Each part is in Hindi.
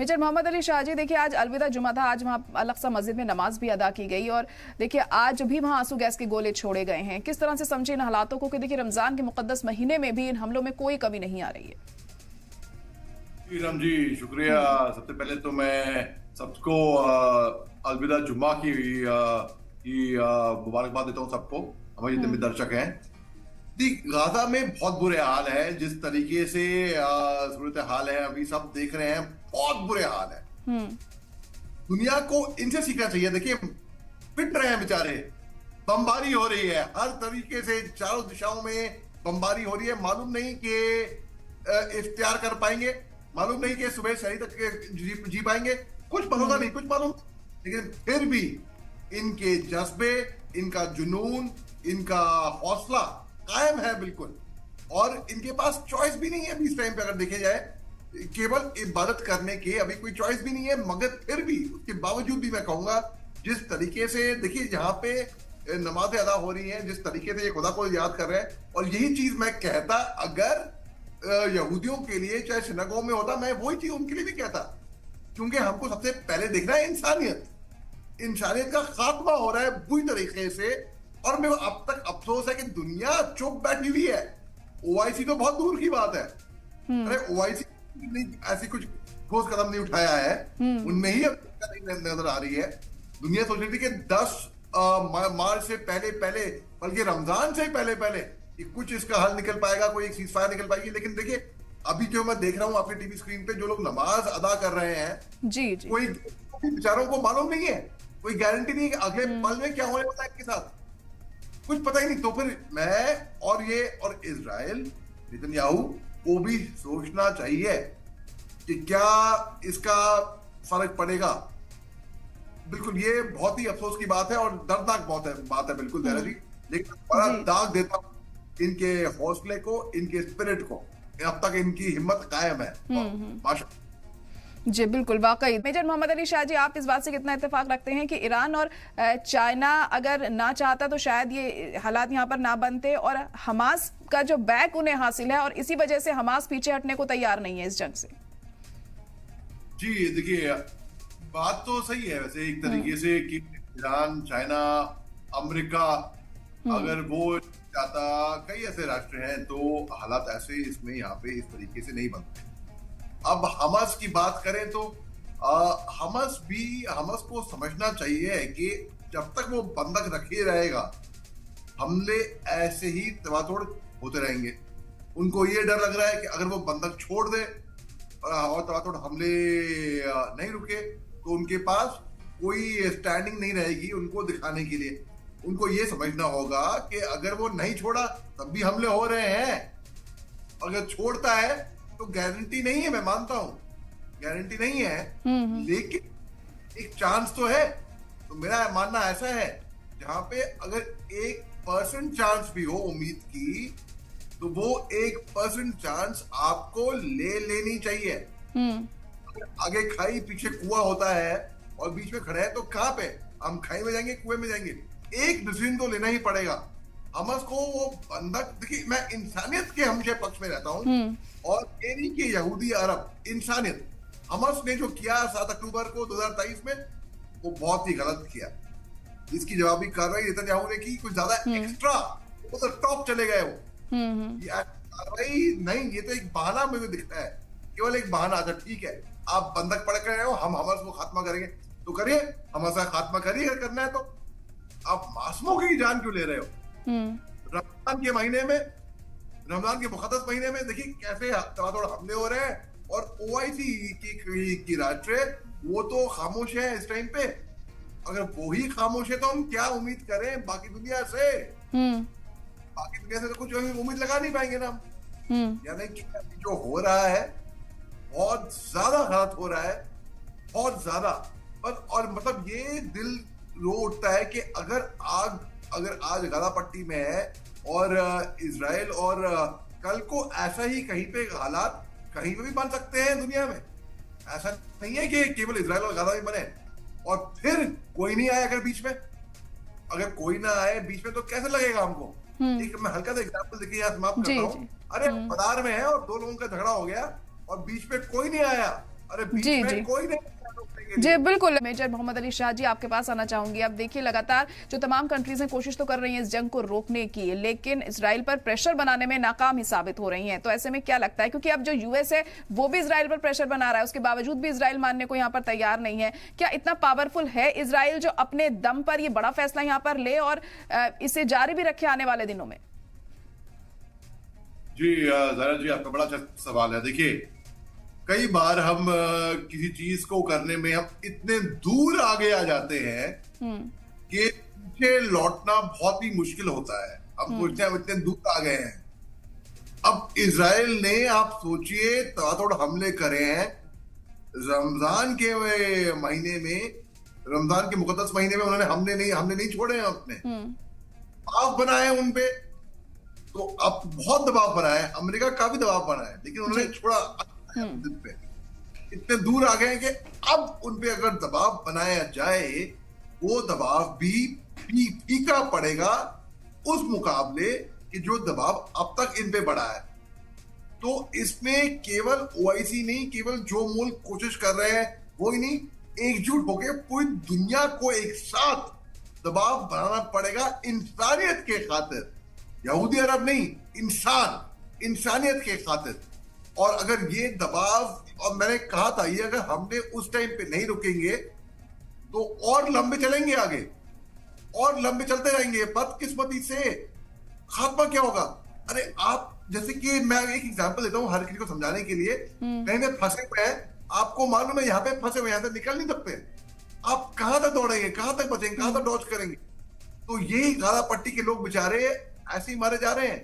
मेजर मोहम्मद अली शाह जी, देखिए आज अलविदा जुमा था, आज वहाँ अल-अक़सा मस्जिद में नमाज भी अदा की गई और देखिए आज भी वहाँ आंसू गैस के गोले छोड़े गए हैं। किस तरह से समझे इन हालातों को कि देखिए रमजान के मुकद्दस महीने में भी इन हमलों में कोई कमी नहीं आ रही है? राम जी, शुक्रिया। सबसे पहले तो मैं सबको अलविदा जुम्मा की मुबारकबाद देता हूँ सबको, हमारे जितने भी दर्शक हैं। गाजा में बहुत बुरे हाल है, जिस तरीके से सूरत हाल है अभी सब देख रहे हैं, बहुत बुरे हाल है। दुनिया को इनसे सीखना चाहिए। देखिए पिट रहे हैं बेचारे, बमबारी हो रही है हर तरीके से, चारों दिशाओं में बमबारी हो रही है। मालूम नहीं कि इफ्तियार कर पाएंगे, मालूम नहीं कि सुबह शहरी तक जी पाएंगे, कुछ भरोसा नहीं, कुछ मालूम। लेकिन फिर भी इनके जज्बे, इनका जुनून, इनका हौसला कायम है बिल्कुल। और इनके पास चॉइस भी नहीं है अभी इस टाइम पे, अगर देखे जाए केवल इबादत करने की अभी कोई चॉइस भी नहीं है। मगर फिर भी उसके बावजूद भी मैं कहूंगा, जिस तरीके से देखिए जहां पे नमाजें अदा हो रही हैं, जिस तरीके से ये खुदा को याद कर रहे हैं, और यही चीज मैं कहता अगर यहूदियों के लिए चाहे सिनागोग में होता, मैं वही चीज उनके लिए भी कहता। क्योंकि हमको सबसे पहले देखना है इंसानियत का खात्मा हो रहा है बुरी तरीके से। और मैं अब तक अफसोस है कि दुनिया चुप बैठी हुई है। ओआईसी तो बहुत दूर की बात है, अरे ओआईसी ने ऐसी कुछ ठोस कदम नहीं उठाया है, उनमें ही अब नजर आ रही है। दुनिया सोच रही थी कि 10 मार्च से पहले बल्कि रमजान से पहले कि कुछ इसका हल निकल पाएगा, कोई एक सीजफायर निकल पाएगी। लेकिन देखिए अभी जो मैं देख रहा हूँ आपके टीवी स्क्रीन पे, जो लोग नमाज अदा कर रहे हैं, जी। कोई बेचारों को मालूम नहीं है, कोई गारंटी नहीं है कि अगले पल में क्या होने वाला है इनके साथ, कुछ पता ही नहीं। तो फिर मैं और इजराइल, नेतन्याहू को भी सोचना चाहिए कि क्या इसका फर्क पड़ेगा। बिल्कुल ये बहुत ही अफसोस की बात है और दर्दनाक बात है बिल्कुल ज़रा जी। लेकिन बड़ा दाग देता हूं इनके हौसले को, इनके स्पिरिट को। अब तक इनकी हिम्मत कायम है, माशाअल्लाह। जी बिल्कुल, वाकई। मेजर मोहम्मद अली शाह जी, आप इस बात से कितना इत्तेफाक रखते हैं कि ईरान और चाइना अगर ना चाहता तो शायद ये हालात यहाँ पर ना बनते, और हमास का जो बैक उन्हें हासिल है और इसी वजह से हमास पीछे हटने को तैयार नहीं है इस जंग से? जी देखिए बात तो सही है वैसे एक तरीके से कि ईरान, चाइना, अमेरिका अगर वो चाहता, कई ऐसे राष्ट्र हैं, तो हालात ऐसे इसमें यहाँ पे इस तरीके से नहीं बनते। अब हमास की बात करें तो हमास को समझना चाहिए कि जब तक वो बंधक रखे रहेगा, हमले ऐसे ही तबातोड़ होते रहेंगे। उनको ये डर लग रहा है कि अगर वो बंधक छोड़ दे और तबातोड़ हमले नहीं रुके, तो उनके पास कोई स्टैंडिंग नहीं रहेगी उनको दिखाने के लिए। उनको ये समझना होगा कि अगर वो नहीं छोड़ा तब भी हमले हो रहे हैं, अगर छोड़ता है तो गारंटी नहीं है, मैं मानता हूं गारंटी नहीं है, लेकिन एक चांस तो है। तो मेरा मानना ऐसा है, जहां पे अगर 1% चांस भी हो उम्मीद की, तो वो 1% चांस आपको ले लेनी चाहिए। आगे खाई पीछे कुआं होता है और बीच में खड़े हैं, तो कहां पे हम खाई में जाएंगे, कुएं में जाएंगे? एक डिसीजन तो लेना ही पड़ेगा। हमास को वो बंधक, देखिए मैं इंसानियत के हमेशा पक्ष में रहता हूं, और ये नहीं कि यहूदी अरब, इंसानियत। हमास ने जो किया 7 अक्टूबर को 2023 में, वो बहुत ही गलत किया। इसकी जवाबी कार्रवाई नेतन्याहू ने की, कुछ ज्यादा एक्स्ट्रा तो टॉप चले गए वो। ये कार्रवाई नहीं, ये तो एक बहाना मुझे दिखता है, केवल एक बहाना। अच्छा ठीक है, आप बंधक पड़ रहे हो, हम हमास को खात्मा करेंगे, तो करिए, हमास का खात्मा करिए अगर करना है तो। आप मासूमों की जान क्यों ले रहे हो? रमजान के महीने में, रमजान के मुकद्दस महीने में देखिए कैसे तबातोड़ हमले हो रहे हैं, और ओआईसी की राष्ट्र वो तो खामोश है इस टाइम पे। अगर वो ही खामोश है तो हम क्या उम्मीद करें बाकी दुनिया से? बाकी दुनिया से तो कुछ उम्मीद लगा नहीं पाएंगे ना हम। यानी कि जो हो रहा है बहुत ज्यादा गलत हो रहा है, बहुत ज्यादा। और मतलब ये दिल रो उठता है कि अगर आज गाजा पट्टी में है और इजराइल, और कल को ऐसा ही कहीं पे हालात कहीं पे भी बन सकते हैं दुनिया में। ऐसा नहीं है कि केवल इजराइल और गाजा में बने, और फिर कोई नहीं आया अगर बीच में, अगर कोई ना आए बीच में तो कैसे लगेगा हमको? एक मैं हल्का सा एग्जाम्पल देखिए यहाँ समाप्त करता हूँ। अरे मदार में है और 2 लोगों का झगड़ा हो गया और बीच में कोई नहीं आया, अरे बीच जी में जी कोई नहीं रोकने के जी लिए। बिल्कुल। मेजर मोहम्मद अली शाह जी, आपके पास आना चाहूंगी। अब देखिए, लगातार जो तमाम कंट्रीज हैं कोशिश तो कर रही हैं इस जंग को रोकने की, लेकिन इसराइल पर प्रेशर बनाने में नाकाम ही साबित हो रही हैं। तो ऐसे में क्या लगता है, क्योंकि अब जो यूएस है वो भी इसराइल पर प्रेशर बना रहा है, उसके बावजूद भी इसराइल मानने को यहाँ पर तैयार नहीं है। क्या इतना पावरफुल है इसराइल जो अपने दम पर ये बड़ा फैसला यहाँ पर ले और इसे जारी भी रखे आने वाले दिनों में? जी जरा जी, आपका बड़ा अच्छा सवाल है। देखिए, कई बार हम किसी चीज को करने में हम इतने दूर आगे आ जाते हैं कि पीछे लौटना बहुत ही मुश्किल होता है। हम सोचते हैं हम इतने दूर आ गए हैं। अब इजराइल ने, आप सोचिए, ताबड़तोड़ हमले करे हैं रमजान के महीने में, रमजान के मुकद्दस महीने में उन्होंने हमने नहीं छोड़े हैं अपने, दबाव बनाए उन पे। तो अब बहुत दबाव बनाया है, अमेरिका का भी दबाव बना है, लेकिन उन्होंने छोड़ा पे। इतने दूर आ गए हैं कि अब उन पे अगर दबाव बनाया जाए, वो दबाव भी फीका पड़ेगा उस मुकाबले कि जो दबाव अब तक इन पे बढ़ा है। तो इसमें केवल ओआईसी नहीं, केवल जो मुल्क कोशिश कर रहे हैं वो ही नहीं, एकजुट होकर पूरी दुनिया को एक साथ दबाव बनाना पड़ेगा इंसानियत के खातिर। यहूदी अरब नहीं, इंसानियत के खातिर। और अगर ये दबाव, और मैंने कहा था, ये अगर हमने उस टाइम पे नहीं रुकेंगे तो और लंबे चलेंगे आगे, और लंबे चलते रहेंगे। बदकिस्मती से खात्मा क्या होगा? अरे आप, जैसे कि मैं एक एग्जांपल देता हूं हर किसी को समझाने के लिए। कहीं में फंसे हुए हैं, आपको मालूम है यहाँ पे फंसे हुए, यहाँ से निकल नहीं सकते, आप कहां तक दौड़ेंगे, कहां तक बचेंगे, कहां तक डॉज करेंगे? तो यही गाजा पट्टी के लोग बेचारे ऐसे ही मारे जा रहे हैं।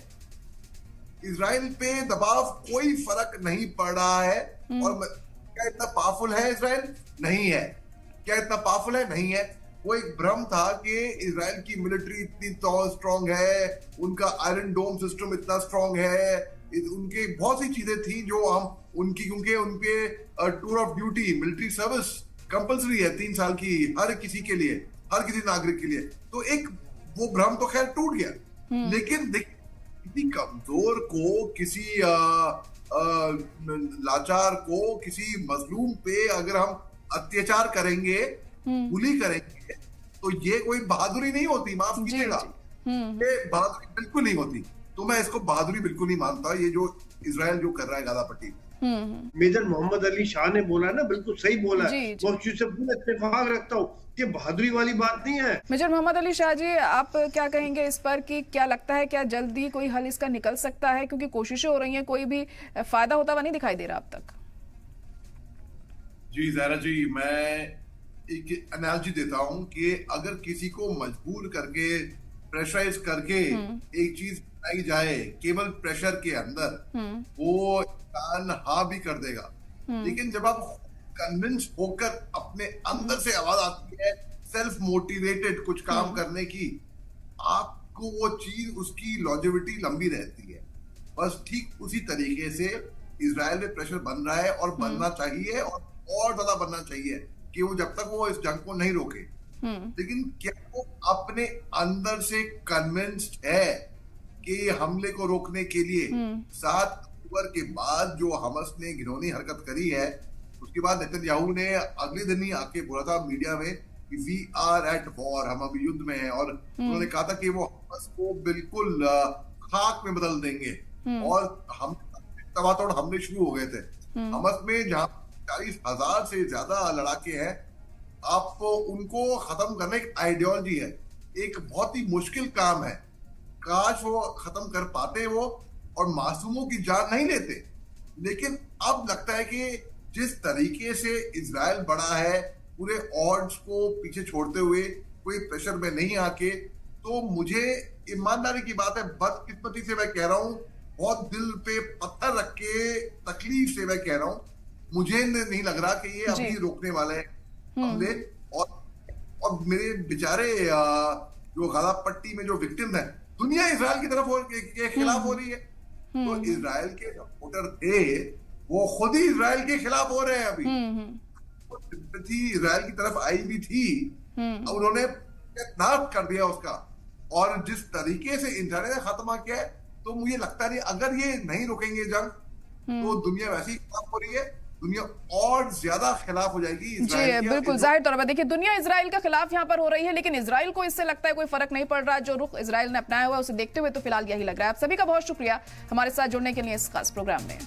इजराइल पे दबाव कोई फर्क नहीं पड़ रहा है। और क्या इतना पावरफुल है इजराइल? नहीं है। क्या इतना पावरफुल है? नहीं है। वो एक भ्रम था कि इजराइल की मिलिट्री इतनी स्ट्रांग है, उनका आयरन डोम सिस्टम इतना स्ट्रांग है, उनकी बहुत सी चीजें थी जो हम उनकी, क्योंकि उनके tour of duty, military service compulsory है 3 साल की हर किसी के लिए, हर किसी नागरिक के लिए। तो एक वो भ्रम तो खैर टूट गया। लेकिन किसी कमजोर को, किसी लाचार को, किसी मजलूम पे अगर हम अत्याचार करेंगे, बुली करेंगे, तो ये कोई बहादुरी नहीं होती। माफ कीजिएगा, ये बहादुरी बिल्कुल नहीं होती। तो मैं इसको बहादुरी बिल्कुल नहीं मानता, ये जो इजराइल जो कर रहा है गाजा पट्टी। मेजर मोहम्मद अली शाह ने बोला ना, बिल्कुल सही बोला है। मैं उस चीज से पूरा इत्तेफाक रखता हूँ कि बहादुरी वाली बात नहीं है। मेजर मोहम्मद अली शाह जी, आप क्या कहेंगे इस पर, कि क्या लगता है क्या जल्दी कोई हल इसका निकल सकता है? क्योंकि कोशिशें हो रही हैं, कोई भी फायदा होता हुआ नहीं दिखाई दे रहा अब तक। जी ज़हरा जी, मैं एक एनालॉजी देता हूं कि अगर किसी को मजबूर करके, प्रेशराइज करके एक चीज बनाई जाए केवल प्रेशर के अंदर, वो इंसान हाँ भी कर देगा। लेकिन जब आप कन्विंस होकर, अपने अंदर से आवाज आती है सेल्फ मोटिवेटेड कुछ काम करने की, आपको वो चीज, उसकी लॉन्जेविटी लंबी रहती है। बस ठीक उसी तरीके से इजराइल में प्रेशर बन रहा है, और बनना चाहिए, और ज्यादा बनना चाहिए, कि वो जब तक वो इस जंग को नहीं रोके। लेकिन क्या वो अपने अंदर से कन्विंस्ड है कि हमले को रोकने के लिए 7 अक्टूबर के बाद जो हमस ने घिनौनी हरकत करी है, उसके बाद नेतन्याहू ने अगले दिन ही आके बोला था मीडिया में कि वी आर एट वॉर, हम अभी युद्ध में हैं। और उन्होंने कहा था कि वो हमस को बिल्कुल खाक में बदल देंगे। और हम तबातोड़ हमले शुरू हो गए थे हमस में, जहां 40,000 से ज्यादा लड़ाके हैं। आपको उनको खत्म करना एक आइडियोलॉजी है, एक बहुत ही मुश्किल काम है। काश वो खत्म कर पाते वो, और मासूमों की जान नहीं लेते। लेकिन अब लगता है कि जिस तरीके से इजराइल बढ़ा है, पूरे ऑड्स को पीछे छोड़ते हुए, कोई प्रेशर में नहीं आके, तो मुझे ईमानदारी की बात है, बदकिस्मती से मैं कह रहा हूं, बहुत दिल पे पत्थर रख के तकलीफ से मैं कह रहा हूं, मुझे नहीं लग रहा कि ये अभी रोकने वाले हैं हमले। और मेरे बेचारे जो गाजा पट्टी में जो विक्टिम है, दुनिया इजराइल की तरफ के खिलाफ हो रही है। तो इजराइल के सपोर्टर थे, वो खुद ही इजराइल के खिलाफ हो रहे हैं अभी। सिंपैथी इजराइल की तरफ आई भी थी, अब उन्होंने नाश कर दिया उसका। और जिस तरीके से इंटरनेट ने खात्मा किया है, तो मुझे लगता नहीं, अगर ये नहीं रोकेंगे जंग, तो दुनिया वैसी खराब हो रही है। दुनिया और ज्यादा खिलाफ हो जाएगी। जी बिल्कुल, जाहिर तौर पर देखिए दुनिया इजराइल के खिलाफ यहाँ पर हो रही है, लेकिन इजराइल को इससे लगता है कोई फर्क नहीं पड़ रहा। जो रुख इजराइल ने अपनाया हुआ है उसे देखते हुए तो फिलहाल यही लग रहा है। आप सभी का बहुत शुक्रिया हमारे साथ जुड़ने के लिए इस खास प्रोग्राम में।